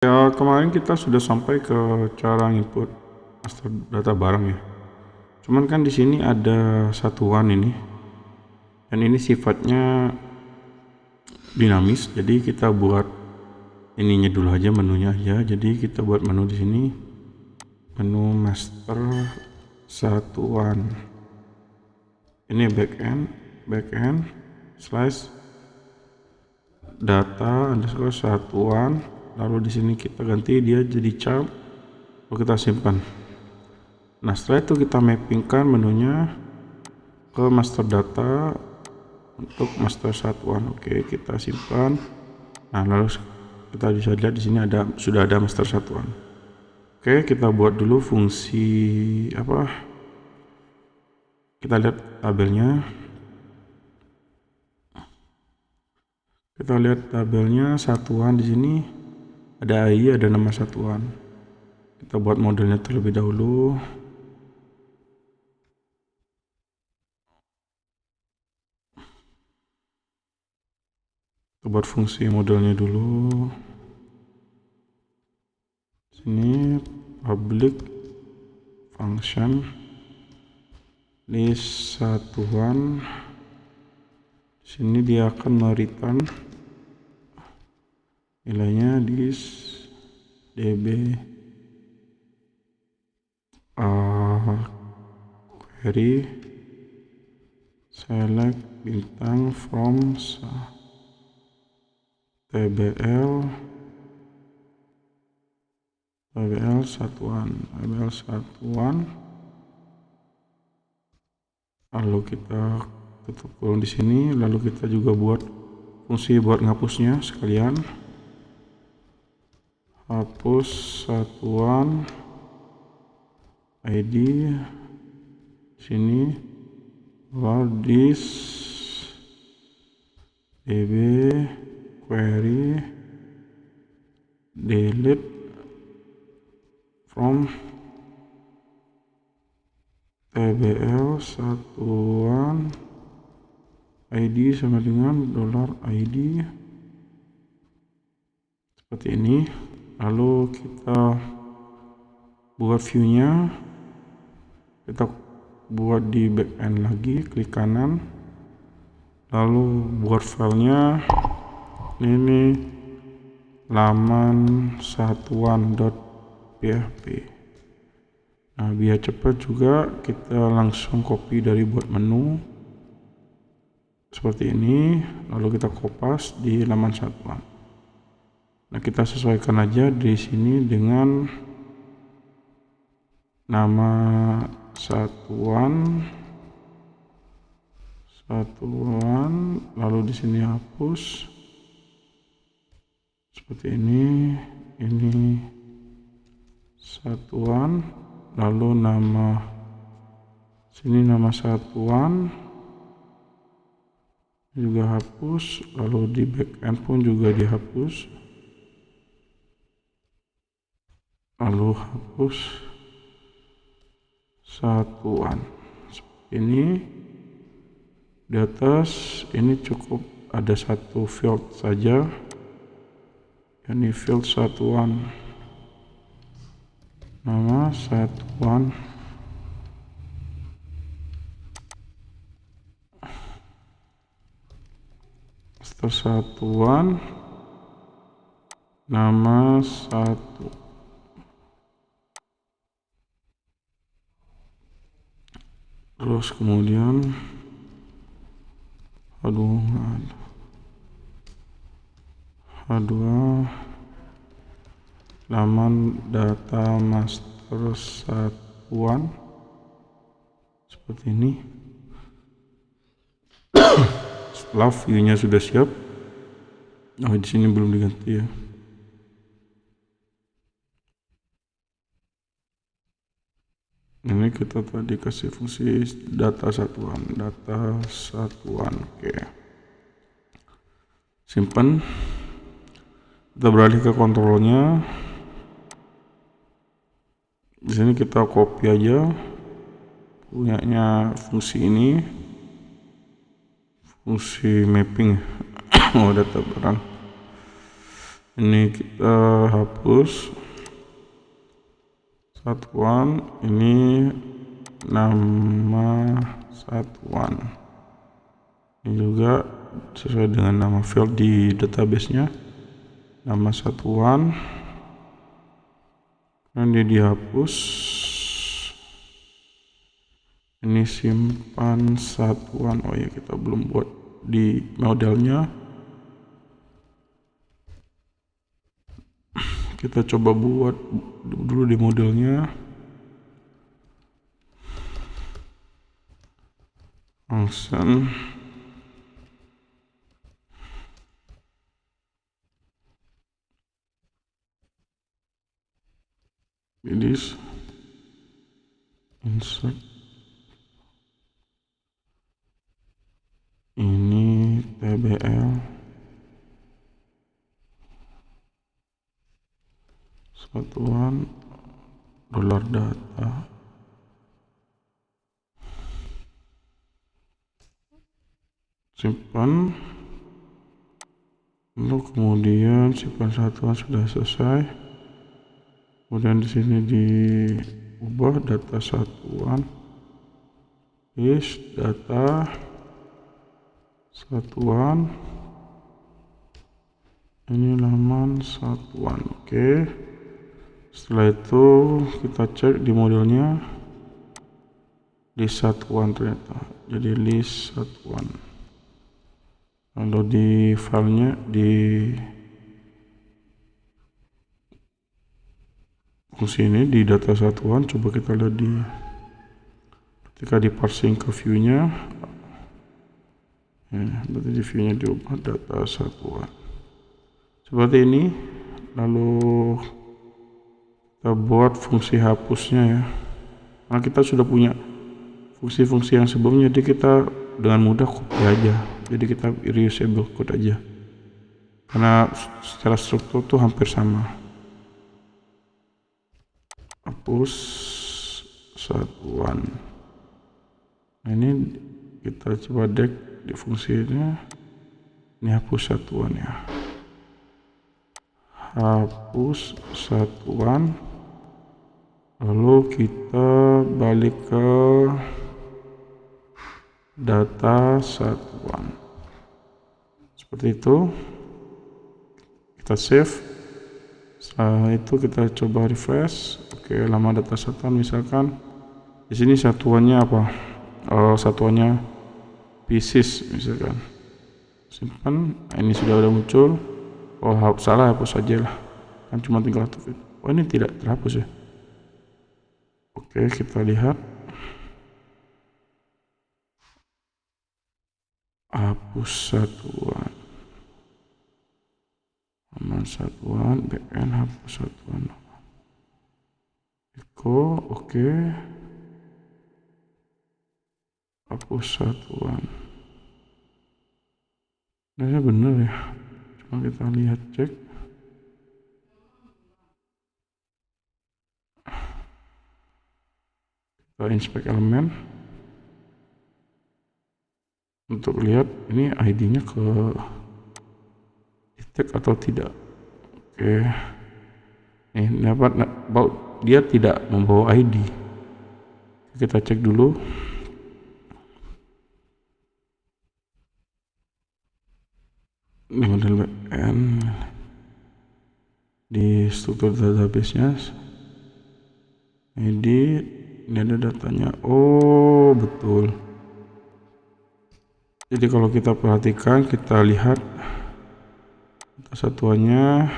Ya, kemarin kita sudah sampai ke cara input master data barang ya. Cuman kan di sini ada satuan ini, dan ini sifatnya dinamis. Jadi kita buat ininya dulu aja, menunya aja. Jadi kita buat menu di sini, menu master satuan. Ini backend slash data underscore satuan. Lalu di sini kita ganti dia jadi chart. Lalu kita simpan. Nah, setelah itu kita mappingkan menunya ke master data untuk master satuan. Oke, kita simpan. Nah, lalu kita bisa lihat di sini sudah ada master satuan. Oke, kita buat dulu fungsi apa? Kita lihat tabelnya. Kita lihat tabelnya satuan di sini ada AI, ada nama satuan. Kita buat modelnya terlebih dahulu. Kita buat fungsi modelnya dulu. Sini public function list satuan. Sini dia akan mereturn nilainya dis db query select bintang from tbl satuan lalu kita tutup kurung di sini. Lalu kita juga buat fungsi buat ngapusnya sekalian. Hapus satuan ID sini this db query delete from tbl satuan ID sama dengan $ID seperti ini. Lalu kita buat view-nya, kita buat di backend lagi, klik kanan, lalu buat filenya ini laman satuan.php. Nah, biar cepat juga kita langsung copy dari buat menu seperti ini, lalu kita kopas di laman satuan. Nah, kita sesuaikan aja di sini dengan nama satuan, lalu di sini hapus seperti ini satuan, lalu nama sini nama satuan juga hapus, lalu di backend pun juga dihapus. Lalu hapus satuan seperti ini. Di atas ini cukup ada satu field saja, yakni field satuan, nama satuan, satuan, nama satu. Terus kemudian H2 laman data master satuan seperti ini. Setelah view-nya sudah siap, di sini belum diganti ya. Ini kita tadi kasih fungsi data satuan. Oke. Simpan. Kita beralih ke kontrolnya. Di sini kita copy aja punyanya fungsi ini, fungsi mapping data barang. Ini kita hapus satuan, ini nama satuan, ini juga sesuai dengan nama file di database-nya, nama satuan, nanti dihapus. Ini simpan satuan. Oh ya, kita belum buat di modelnya. Kita coba buat dulu di modelnya. Function this insert ini tbl satuan dolar data, simpan. Lalu kemudian simpan satuan sudah selesai. Kemudian di sini diubah data satuan, is data satuan, ini laman satuan. Oke. Setelah itu kita cek di modelnya, list satuan ternyata. Jadi list satuan. Lalu di filenya di fungsi ini di data satuan, coba kita lihat ketika di parsing ke view-nya, berarti di view-nya diubah data satuan seperti ini. Lalu kita buat fungsi hapusnya ya, karena kita sudah punya fungsi-fungsi yang sebelumnya, jadi kita dengan mudah copy aja, jadi kita reusable code aja karena secara struktur tuh hampir sama. Hapus satuan. Nah, ini kita coba dek di fungsinya, ini hapus satuan ya, hapus satuan. Lalu kita balik ke data satuan seperti itu, kita save. Setelah itu kita coba refresh. Oke, lama data satuan misalkan di sini satuannya apa, satuannya pieces misalkan, simpan. Ini sudah muncul. Oh, salah, hapus aja lah, kan cuma tinggal satu. Oh, ini tidak terhapus ya. Oke, kita lihat. Hapus satuan, aman satuan, bn hapus satuan, echo. Oke, hapus satuan. Nah, bener ya, cuma kita lihat cek. Kita inspect elemen untuk lihat ini ID-nya ke detect atau tidak. Oke, dapat dia tidak membawa ID. Kita cek dulu. Di model BN di struktur database-nya ID, ini ada datanya. Oh, betul. Jadi kalau kita perhatikan, kita lihat data satuannya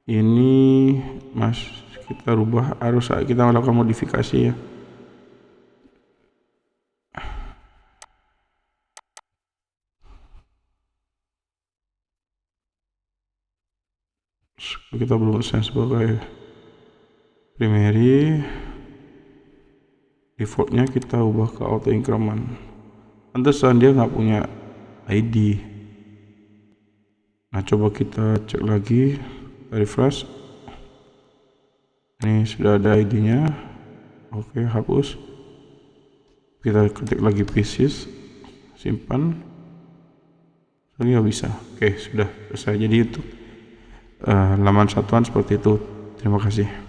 ini kita rubah, harus kita melakukan modifikasi ya. Kita belum assign sebagai primary, defaultnya kita ubah ke auto increment. Pantesan dia nggak punya ID. Nah, coba kita cek lagi, kita refresh. Ini sudah ada ID-nya. Oke, hapus. Kita ketik lagi pieces, simpan. Ini nggak bisa. Oke, sudah selesai. Jadi itu laman satuan seperti itu. Terima kasih.